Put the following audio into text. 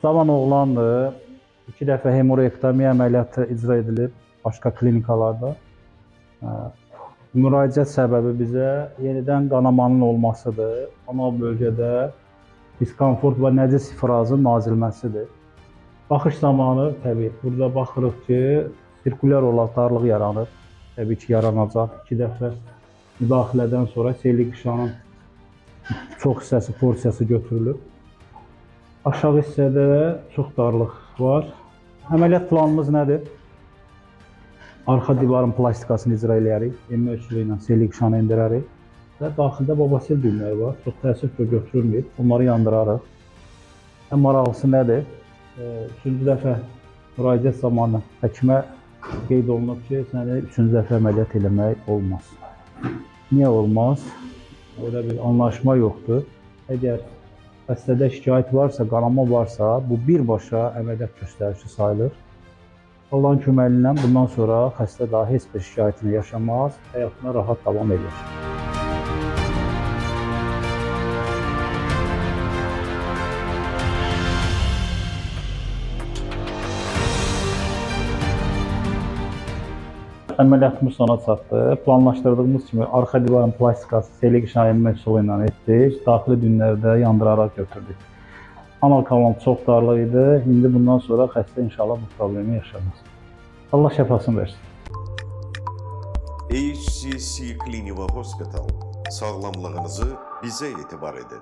Cavan oğlandır. 2 dəfə hemorektomiya əməliyyatı icra edilib başqa klinikalarda. Müraciət səbəbi bizə yenidən qanamanın olmasıdır. Anal bölgədə diskomfort və nəcis ifrazın nazilməsidir. Baxış zamanı təbii burada baxırıq ki, sirkulyar olaraq darlıq yaranır. Təbii ki, yaranacaq. 2 dəfə müdaxilədən sonra sellik qışanın çox hissəsi, porsiyası götürülür. Aşağı hissədə çox darlıq var. Əməliyyat planımız nədir? Arxa divarın plastikasını icra edərik. Enmə üsulu ilə sellik qışanı endirərik. Və daxildə babasel düyünləri var. Çox təəssüflə götürülməyib. Onları yandırarıq. Ən maraqlısı nədir? 3-cü dəfə müraciət zamanı həkimə qeyd olunub ki, səni 3-cü dəfə əməliyyat eləmək olmaz. Niyə olmaz? Öyle bir anlaşma yoxdur. Əgər xəstədə şikayət varsa, qanama varsa, bu birbaşa əməliyyat göstəricisi sayılır. Allahın köməyi ilə bundan sonra xəstə daha heç bir şikayətini yaşamaz, həyatına rahat davam edir. Əməliyyatımız sona çatdı. Planlaşdırdığımız kimi arxa divarın plastikası sellik qışanı enmə üsulu ilə etdik. Daxili düyünləri də yandıraraq götürdük. Anal kanal çox darlıq idi. İndi bundan sonra xəstə inşallah bu problemi yaşamaz. Allah şəfasını versin. HCC Clinical Hospital. Sağlamlığınızı bizə etibar edin.